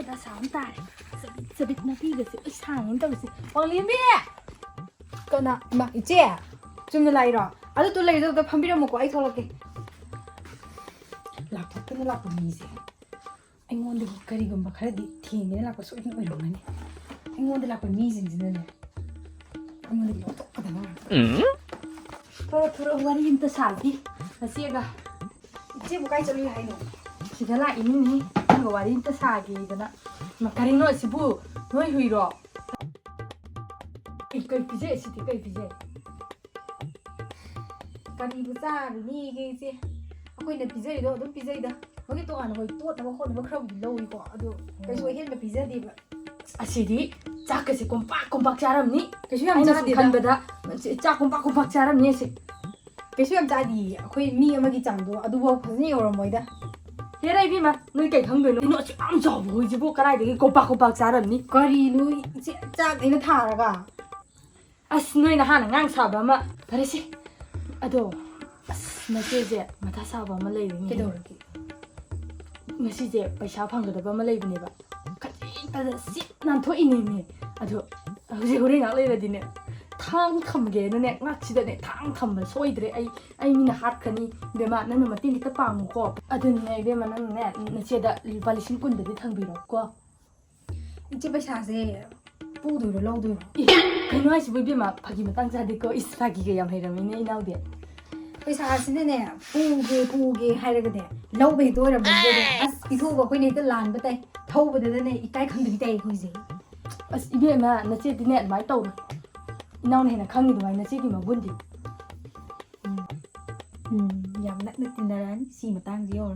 ꯈꯣꯏꯗ ꯁꯥꯝ ꯇꯥꯔꯦ ꯆꯕꯤꯠ ꯅꯥꯄꯤꯒꯁꯦ ꯂꯣꯏ ꯁꯥꯡꯉꯦꯅ ꯇꯧꯔꯤꯁꯦ ꯋꯥꯡꯂꯦꯝꯕꯤ ꯀꯅꯥ ꯏꯃꯥ ꯏꯆꯦ ꯆꯨꯝꯅ ꯂꯥꯛꯏꯔꯣ ꯑꯗꯨ ꯂꯩꯔꯤꯗꯨꯗ ꯐꯝꯕꯤꯔꯝꯃꯣꯀꯣ ꯑꯩ ꯊꯣꯛꯂꯛꯀꯦ ꯂꯥꯛꯊꯣꯛꯇꯅ ꯂꯥꯛꯄ ꯃꯤꯁꯦ ꯑꯩꯉꯣꯟꯗꯒꯤ ꯀꯔꯤꯒꯨꯝꯕ ꯈꯔꯗꯤ ꯊꯦꯡꯗꯅ ꯂꯥꯛꯄ ꯁꯣꯏꯗꯅ ꯑꯣꯏꯔꯝꯒꯅꯤ ꯑꯩꯉꯣꯟꯗ ꯂꯥꯛꯄ ꯃꯤꯁꯤꯡꯁꯤꯅꯅꯦ ꯑꯩꯉꯣꯟꯗꯒꯤ ꯂꯧꯊꯣꯛꯀꯗꯕ ꯊꯣꯔꯛ ꯋꯥꯔꯤ ꯑꯝꯇ ꯁꯥꯈꯤ ꯅꯆꯦꯒ 이제부 가이저리 하이노 시달라 이니니 이거 와리 인터 사기잖아 마카리노 시부 너희 후이로 이거 비제 시티 거 비제 까니부 짜르니 이게 이제 아코이네 비제리도 너 비제이다 거기 또 가는 거 또 타고 혼을 뭐 그러고 놓이고 아도 그래서 ሄን 비제디 아시디 짝까지 꼼빡 자람니 그래서 양 자디 간በ다 짝 꼼빡 자람니 시 그래서 양 자디 아코이 미 아마기 장도 아두고 파스니 오르모이다 얘라 이비마 너희 게 강도노 너 참 잡어 이제부 까라이데 꼼빡 자람니 거리노 짝 이나 타라가 아스 너희나 하는 강 사바마 그래시 아도 ꯉꯁꯤꯁꯦ ꯃꯊꯥ ꯁꯥꯕ ꯑꯃ ꯂꯩꯔꯤꯅꯤ ꯀꯩꯗꯧꯔꯒꯦ ꯉꯁꯤꯁꯦ ꯄꯩꯁꯥ ꯐꯪꯒꯗꯕ ꯑꯃ ꯂꯩꯕꯅꯦꯕ ꯈꯖꯤꯛꯇꯗ ꯁꯤꯠ ꯅꯥꯟꯊꯣꯛꯏꯅꯦꯃꯤ ꯑꯗꯣ ꯍꯧꯖꯤꯛ ꯍꯣꯔꯦꯟ ꯉꯥꯛ ꯂꯩꯔꯗꯤꯅꯦ ꯊꯥꯡ ꯊꯝꯒꯦꯅꯅꯦ ꯉꯥꯛꯁꯤꯗꯅꯦ ꯊꯥꯡ ꯊꯝꯕ ꯁꯣꯏꯗ꯭ꯔꯦ ꯑꯩ ꯃꯤꯅ ꯍꯥꯠꯈ꯭ꯔꯅꯤ ꯏꯕꯦꯝꯃ ꯅꯪꯅ ꯃꯇꯦꯡ ꯈꯤꯇ ꯄꯥꯡꯉꯨꯀꯣ ꯑꯗꯨꯅꯤꯅꯦ ꯏꯕꯦꯝꯃ ꯅꯪꯅꯦ ꯅꯆꯦꯗ ꯂꯨꯄꯥ 10,000ꯗꯤ ꯊꯪꯕꯤꯔꯣꯀꯣ 이제 पैसासे ꯄꯨꯗꯣꯏꯔꯣ ꯂꯧꯗꯣꯏꯔꯣ ꯀꯩꯅꯣ ꯍꯥꯏꯁꯤꯕꯨ ꯏꯕꯦꯝꯃ ꯐꯥꯒꯤ ꯃꯇꯥꯡ ꯆꯥꯗꯦꯀꯣ ꯏꯁ ꯐꯥꯒꯤꯒ ꯌꯥꯝ ꯍꯩꯔꯝꯃꯤꯅꯦ 이나ꯎꯗꯤ पैसासिने पुगे हाइरगदे लौबे दोरबदे अस इथोबा कोइने त लानबा ताई थौबदने इकाई खंदबि ताई खोइजे अस इबेमा नचेदिने अदमाय तौर इनाउन हेना खंगि दुमाय नचेगी मगुंदि याम नक्न तिनरान सी मतंग जे और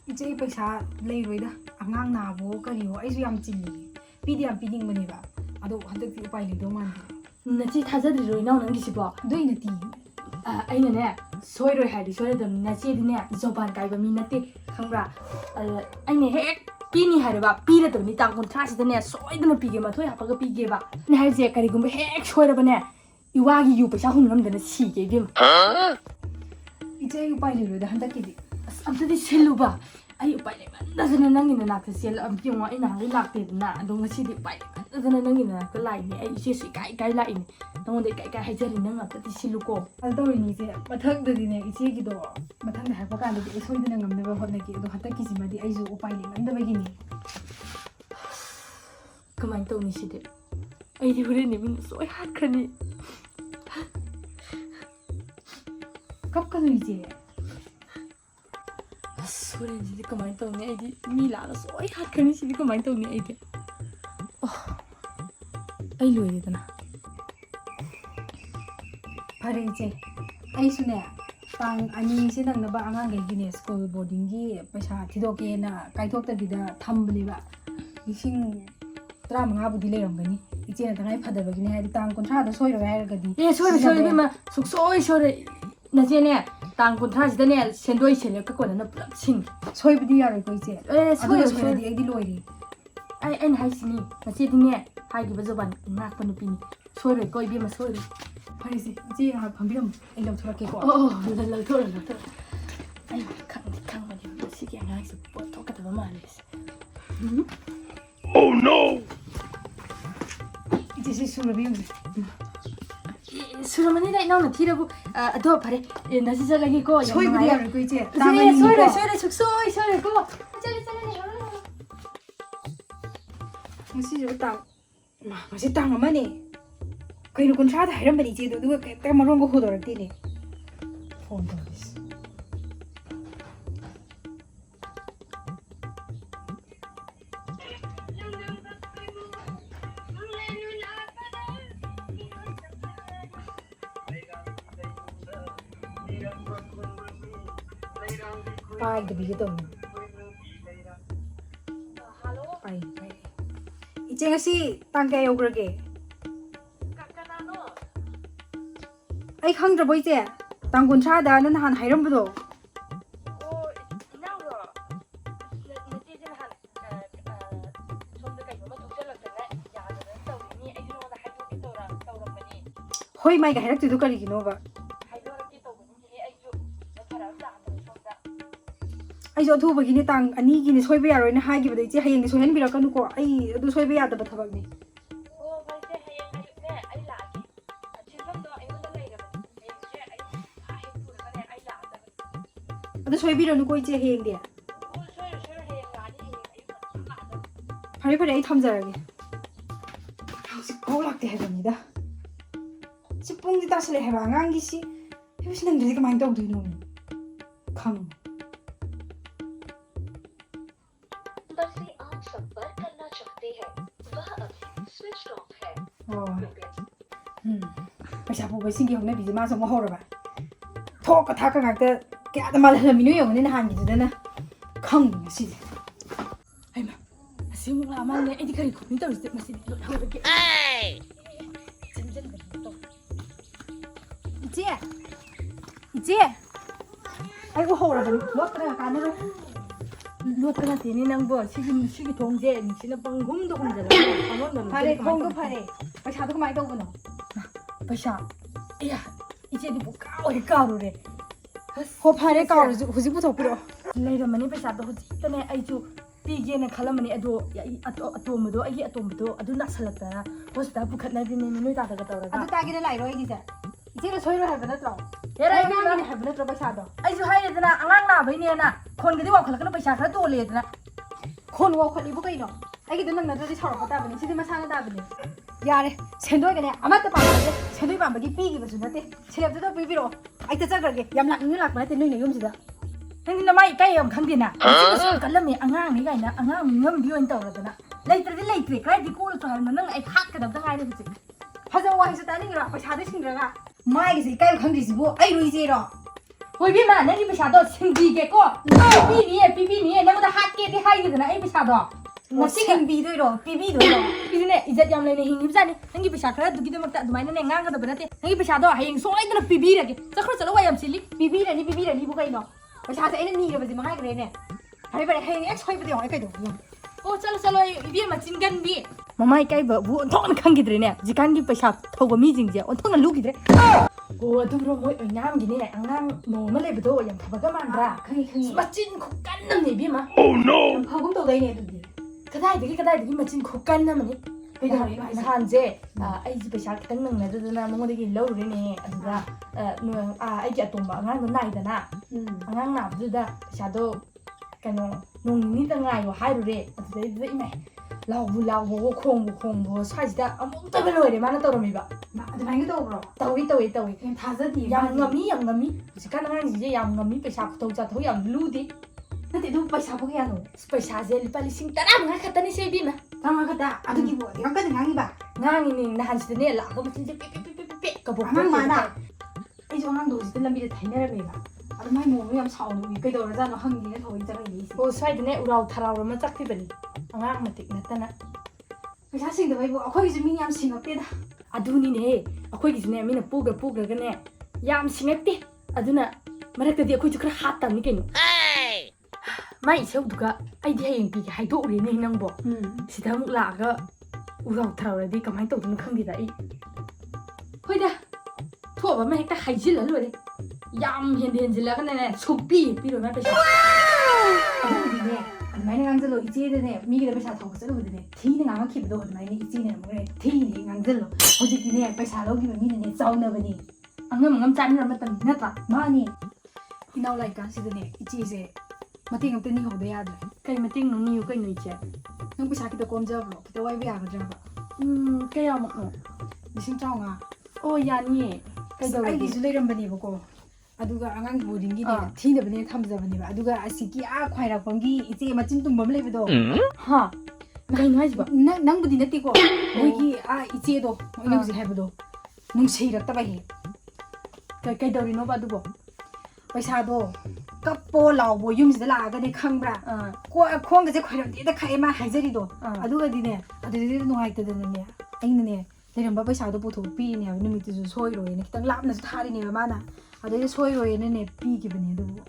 इजे पैसा लेरोइदा अंगांग नाबो करियो आइसु याम चिन्नि पीदि याम पीदिंग बनेबा अदो हंदक उपाय लेदो मान नचे थाजद्रिरो इनाउ नंगिसिबो दोइना ती ꯑꯩꯅꯅꯦ ꯁꯣꯏꯔꯣꯏ ꯍꯥꯏꯗꯤ ꯁꯣꯏꯔꯗꯕꯅꯤ ꯅꯆꯦꯗꯤꯅꯦ ꯖꯣꯕꯥꯟ ꯀꯥꯏꯕ ꯃꯤ ꯅꯠꯇꯦ ꯈꯪꯕ꯭ꯔꯥ ꯑꯩꯅ ꯍꯦꯛ ꯄꯤꯅꯤ ꯍꯥꯏꯔꯕ ꯄꯤꯔꯗꯕꯅꯤ ꯇꯥꯡ 30ꯁꯤꯗꯅꯦ ꯁꯣꯏꯗꯅ ꯄꯤꯒꯦ ꯃꯊꯣꯏ ꯍꯥꯞꯄꯒ ꯄꯤꯒꯦꯕ ꯑꯩꯅ ꯍꯥꯏꯔꯤꯁꯦ ꯀꯔꯤꯒꯨꯝꯕ ꯍꯦꯛ ꯁꯣꯏꯔꯕꯅꯦ 이와기 유 पैसा हुन ngam dana si ge dim ije yu pai le da handak ki as amtadi siluba ai pai le da jana nangi na nak sel am pyong ai na ri lak te na do ngasi di pai da jana nangi na ka lai ni ai ise si kai lai ni nong de kai hai jari nang amtadi siluko al do ni je mathak da di ne ise gi do mathang da ha pa kan de soi dana ngam ne ba hot na ki do handak ki si ma di ai ju upai le man da ba gi ni kamai to ni si de ai di hore ni min soi hat khani कब का लीजिए सोरे जी कमाई तो नहीं आई थी मीला तो सोई हाथ करनी सी कमाई तो नहीं आई थी ओह आई लो ये तना फरे जे आई सुने पांग अनी से नंग नबा आंगांग गे गिने स्कूल बोर्डिंग की पैसा थिदोके ना काइथोक तबिदा थंबलिबा लिसिंग 35 बुदि लेरमगनी इचे ना तंगाई फदबगिने हाइ तांग 30 दा सोइरो हाइरगदी ए सोरे बिमा सुक्सोई सोरे नजेने तांग 30 सिदने सेंदोई सेले का कोना पुलप सिंग सोइबदि यारै को इचे ए सोइदि आइदि लोइरि आई एन हाइसिनी नजेदिने हाइगि बजबान नाक पनु पिनी सोइरै को इबेमा सोइरि फरिसि इचे हा फम्बिरम ए लौथरके को ओ लौथर आई खांबनि सिगे नाइस पोट थोकतबा मालिस Oh no! This is Surabium. Suramani right now, Natirabu, Adopare, in the Sisa like go. Sorry, go. This is your tongue. Was it tongue of money? Can you contract the remedy to do a Cameron Hood or a dinner? Phone dollars. Pai the big dog. Hello? Pai. It's a see, Tanka Ograge. I hung the boy there. Tangun Chada and Han Hirambo. Oh, now. Hoy my head to look at it over. ꯑꯩꯁꯨ ꯑꯊꯨꯕꯒꯤꯅꯦ ꯇꯥꯡ 2ꯒꯤꯅꯦ ꯁꯣꯏꯕ ꯌꯥꯔꯣꯏꯅ ꯍꯥꯏꯈꯤꯕꯗ ꯏꯆꯦ ꯍꯌꯦꯡꯗꯤ ꯁꯣꯏꯍꯟꯕꯤꯔꯛꯀꯅꯨꯀꯣ ꯑꯩ ꯑꯗꯨ ꯁꯣꯏꯕ ꯌꯥꯗꯕ ꯊꯕꯛꯅꯤ ꯑꯣ ꯐꯩꯁꯦ ꯍꯌꯦꯡ ꯑꯌꯨꯛꯅꯦ ꯑꯩ ꯂꯥꯛꯑꯒꯦ ꯁꯤꯟꯐꯝꯗꯣ ꯑꯩꯉꯣꯟꯗ ꯂꯩꯔꯕꯅꯦ ꯍꯌꯦꯡꯁꯦ ꯑꯌꯨꯛ ꯍꯦꯛ ꯄꯨꯔꯒꯅꯦ ꯑꯩ ꯂꯥꯛꯑꯗꯕꯅꯦ ꯑꯗꯨ ꯁꯣꯏꯕꯤꯔꯅꯨꯀꯣ ꯏꯆꯦ ꯍꯌꯦꯡꯗꯤ ꯑꯣ ꯁꯣꯏꯔꯣꯏ ꯁꯣꯏꯔꯣꯏ ꯍꯌꯦꯡ ꯂꯥꯛꯑꯅꯤ ꯍꯌꯦꯡ ꯑꯌꯨꯛ ꯉꯟꯇꯥ ꯂꯥꯛꯑꯗꯕꯅꯦ ꯐꯔꯦ ꯐꯔꯦ ꯑꯩ ꯊꯝꯖꯔꯒꯦ ꯍꯧꯖꯤꯛꯐꯥꯎ ꯂꯥꯛꯇꯦ ꯍꯥꯏꯕꯅꯤꯗ ꯁꯤ ꯄꯨꯡꯗꯤ ꯇꯥꯁꯜꯂꯛꯑꯦ ꯍꯥꯏꯕ ꯑꯉꯥꯡꯒꯤꯁꯤ ꯁꯤ ꯅꯪꯗ꯭ꯔꯗꯤ ꯀꯃꯥꯏꯅ ꯇꯧꯗꯣꯏꯅꯣ ꯈꯪ बस से आप संपर्क करना चाहते हैं वह अभी स्विच ऑफ है पैसा पुबसिंगी हौनबीजे मासु अमु हौरबा थोक थाक ngakta kya da mal halamiनो yongने नहानगी दुदना खंग ngasi आइमा asimu la amalne edi kari khupni tawste masi hौरगे जन इचे इचे ai ko hौरबनि लोत्रा कानरो लोत्रा तेनी नंगबो सिगी थोंजे निसिना पंगुमदो हमजला अमोन फारे थोंगो फारे पैसा तो कमाय तौबनो पैसा या इचे दि बुकाओ काउरे हो फारे काउरे हुजि पुथोपिरो लेरमनि पैसा तो हुजितने आइजु पीगेना खलमनि अदो अतोमदो आइ अतोमदो अदु नासलतरा होस्पिटल पुखतनादिनि नोय तादगा तौरगा अदु तागिना लाइरो आइगिसे इचे सोइरो हाबा नत्रो हेरा आइगिनि हाबा नत्रो पैसा दो आइजु हाइरेदना अंगांग नाबैनेना खोनगदि वाखलकना पैसा खरा तोलेदना खोन वाखलिबु कइनो आइगिदो नंग नत्रोदि सारपा ताबनि सिदि मसाना ताबनि यारे सेंदोइगने अमत पाबे सेंदोइ पाबगी पीगिबसु नते सेलेबदो पीबिरो आइता चगरगे याम लाकनि लाकबा नते नोइने युमसिदा नंगि नमाइ काइ यम खंगदिना सिगसु कलमे अंगांग नि गाइना अंगांग ngam bi oin tawradana leitradi leitre kai di kol to harma nang ai khat kadam da gaire husi haja wai sa tani ra paisa da singraga mai gi kai khangri sibo ai roi je ro hoi bi ma nang paisa do singbi ge ko pipi ni nang da hat ke ti hai dina ai paisa do ngasi singbi doi ro pipi doi ro idine ijat yam leine hingi bjani nang gi paisa khara dugi damak ta dumaina ne ngang ga da banate nang gi paisa do hayeng soi dina pipi rage chakhro chalo wai yam sili pipi rani bu kai no paisa sa ene ni ga baji mangai gre ne hai bare hayeng ek soi badi hoi kai do ओ चलो चलो इबे मचिन gonna be ममाई काई बु ओंथोन खंगिद्रे ने जिकान की पैसा थौबा मी जिंजे ओंथोन लुगिद्रे ओ अदुरो मोय Onam गिने अंगाम नोमा लेबदो यम थबगा मानरा खंगी खंगी मचिन खुकन ने बी मा ओ नो यम फगुम तो दैने दुदि कदाई दगी मचिन खुकन न मने कइदरे नहानजे आई जी पैसा खतंग नंग नदुना मंगोदगी लौरे ने अदुगा आई जी अतोंबा अंगाम नाइदना अंगाम नाबदुदा पैसादो कनो नोंनि तंगायो हाइरुरे अदुदै इमे लावबो खोंबो साइजदा अमुक्तबे लोइरे माना तौरमिबा अदुमाइगे तौब्रो तौई एम थाजदि याम ngami जिकान ngang जे याम ngami पैसा खतौ जाथौ याम लुदि नते दु पैसा बो यानो पैसा जे लुपा लिसिंग 10 मंगा खतनि से बिमा तंगा खता अदुगि बो गकद ngangiba ngangi ni nahansidने लाबो मचिन जे पे कबो माना ai jo ngang do जिते लंबि थाइनरबेबा अदुमाइ मोनो याम साउनु कइदौरा जानो हंगिने थौइ जगैनि ओ साइदने उराव थराव रमा चक्तिबनि अंगांग मतिक नतना पैसा सिंगदबैबो अखोइजु मि याम सिंगक्तेदा अदुनिने अखोइगिसने मिना पुग्रगने याम सिंगक्ते अदुना मरक्तदि अखोइजु खरा हाततमनि कइनो माइ इसेउदुगा आइदि हयेंग पिगे हाइदोरेने नंगबो सिदा मुक लागा उराव थरावरदि कमाइ तौदुन खंगिदा आई होइदा थोबा मा हेक्ता हाइजिल लोरे याम हेंजिलगने सुपी पिरो मा पैसा अदुदिने अदमाइने गांजलो इचेदने मिगिदा पैसा थौक चलुबदने थीने गांगखिबदो अदमाइने इचेने मोरे थीने गांजलो होजिकिने पैसा लौगिबा मिने चाउनबनी अंगम चानिर मतम नत्रा मानी इनाउ लाइका सिदने इचेसे मतेंग अमते नि होदे यादे कई मतेंग नो नियु कई नो इचे नंग पैसा कितो कोमजबरो कितो वाइबे यागद्राबा कया मकनो लिसिंग चाउंगा ओ यानी कइदो आइगिसु लेरमबनीबको अदुगा आंगांग बोर्डिंग गी थीनबने थमजबनेबा अदुगा असिकी आ ख्वाइरापंगी इचे मचिन तुंबम लेबदो हा कइनो हाइबा नंगबुदि नतेको मोइगी आ इचेदो मोइनगजि हाइबदो नुंसैरक्तबा हे कइदौरिनो बादुबो पैसादो कप्पो लावबो युमसिदा लागाने खंब्रा खोंगजे ख्वाइरमदेदा खाइमा हाइजरिदो अदुगादिने अदुदि नुहाइतदने आइनने लेरमबा पैसादो पुथो पीने हाब नुमितुजु सोइरोयने खितंग लापनासु थारिनेबा माना अदुदि सोइरोयने पीगिबने अदुबो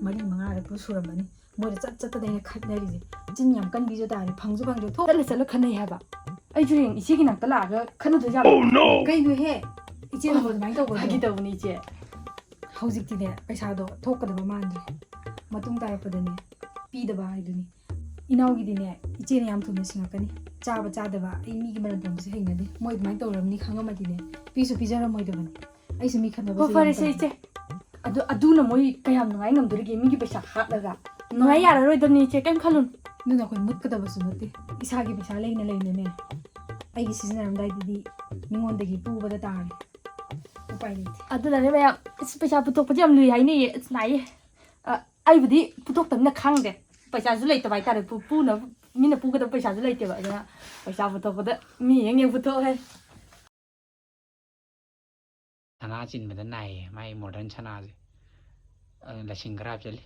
मरी मंगारे पुसुरमनी मोरे चटचटदैने खटनरिजे चिन याम कनबिजो तारे फंगजु थो चलो खनै हाबा आई जुरिंग इचेगी नाक्ता लागा खनदो जा कइनो हे इचे नबो माइ तौबो हागि तौबनी इचे हौजिक्तिने पैसादो थोकदबा मानजे ꯃꯇꯨꯡ ꯇꯥꯔꯛꯄꯗꯅꯦ ꯄꯤꯗꯕ ꯍꯥꯏꯗꯨꯅꯤ ꯏꯅꯥꯎꯒꯤꯗꯤꯅꯦ ꯏꯆꯦꯅ ꯌꯥꯝ ꯊꯨꯅ ꯁꯤꯡꯉꯛꯀꯅꯤ ꯆꯥꯕ ꯆꯥꯗꯕ ꯑꯩ ꯃꯤꯒꯤ ꯃꯔꯟ ꯇꯣꯡꯕꯁꯦ ꯍꯩꯅꯗꯦ ꯃꯣꯏ ꯑꯗꯨꯃꯥꯏꯅ ꯇꯧꯔꯝꯅꯤ ꯈꯪꯉꯝꯃꯗꯤꯅꯦ ꯄꯤꯁꯨ ꯄꯤꯖꯔꯝꯃꯣꯏꯗꯕꯅꯤ ꯑꯩꯁꯨ ꯃꯤ ꯈꯠꯅꯕꯁꯦ ꯐꯔꯦꯁꯦ ꯏꯆꯦ ꯑꯗꯨꯅ ꯃꯣꯏ ꯀꯌꯥꯝ ꯅꯨꯡꯉꯥꯏ ꯉꯝꯗꯣꯔꯤꯒꯦ ꯃꯤꯒꯤ ꯄꯩꯁꯥ ꯍꯥꯠꯂꯒ ꯅꯨꯡꯉꯥꯏ ꯌꯥꯔꯔꯣꯏꯗꯕꯅꯤ ꯏꯆꯦ ꯀꯩꯝ ꯈꯜꯂꯨꯅ ꯑꯗꯨꯅ ꯑꯩꯈꯣꯏ ꯃꯨꯠꯀꯗꯕꯁꯨ ꯅꯠꯇꯦ ꯏꯁꯥꯒꯤ ꯄꯩꯁꯥ ꯂꯩꯅ ꯂꯩꯅꯅꯦ ꯑꯩꯒꯤ ꯁꯤꯖꯤꯟꯅꯔꯝꯗꯥꯏꯗꯗꯤ ꯃꯤꯉꯣꯟꯗꯒꯤ ꯄꯨꯕꯗ ꯇꯥꯔꯦ ꯎꯄꯥꯏ ꯂꯩꯇꯦ ꯑꯗꯨꯅꯅꯦ ꯃꯌꯥꯝ ꯄꯩꯁꯥ ꯄꯨꯊꯣꯛꯄꯁꯦ ꯌꯥꯝ ꯂꯨꯏ ꯍꯥꯏꯅꯩꯌꯦ ꯅꯥꯏꯌꯦ ꯑꯩꯕꯨꯗꯤ ꯄꯨꯊꯣꯛꯇꯕꯅꯤꯅ ꯈꯪꯗꯦ ꯄꯩꯁꯥꯁꯨ ꯂꯩꯇꯕ ꯍꯥꯏꯇꯥꯔꯦ ꯄꯨꯅꯕ ꯃꯤꯅ ꯄꯨꯒꯗꯕ ꯄꯩꯁꯥꯁꯨ ꯂꯩꯇꯦꯕ ꯑꯗꯨꯅ ꯄꯩꯁꯥ ꯄꯨꯊꯣꯛꯄꯗ ꯃꯤ ꯍꯦꯡ ꯄꯨꯊꯣꯛꯑꯦ ꯁꯅꯥ ꯆꯤꯟꯕꯗ ꯅꯥꯏꯌꯦ ꯃꯥꯏ ꯃꯣꯗꯔꯟ ꯁꯅꯥꯁꯦ ꯂꯁꯤꯡ ꯈꯔ ꯍꯥꯞꯆꯤꯜꯂꯤ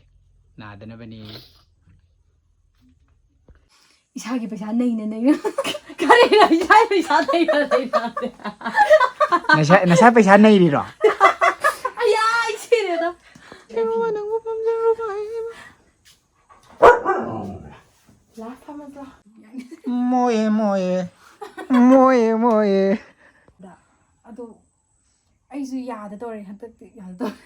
ꯅꯥꯗꯅꯕꯅꯤ ꯏꯁꯥꯒꯤ ꯄꯩꯁꯥ ꯅꯩꯅ ꯅꯩꯅ ꯀꯔꯤꯅꯣ ꯏꯁꯥꯒꯤ ꯄꯩꯁꯥ ꯂꯩꯅ ꯅꯁꯥ ꯄꯩꯁꯥ ꯅꯩꯔꯤꯔꯣ ꯑꯌꯥ ꯏꯆꯦꯅꯦꯗ ꯅꯪꯕꯨ ꯄꯥꯝꯖꯔꯨꯕ ꯃꯣꯌꯦ ꯃꯣꯌꯦ ꯃꯣꯌꯦ ꯃꯣꯌꯦ ꯑꯗꯣ ꯑꯩꯁꯨ ꯌꯥꯗ ꯇꯧꯔꯦ ꯍꯟꯗꯛꯇꯤ ꯌꯥꯗ ꯇꯧꯔꯦ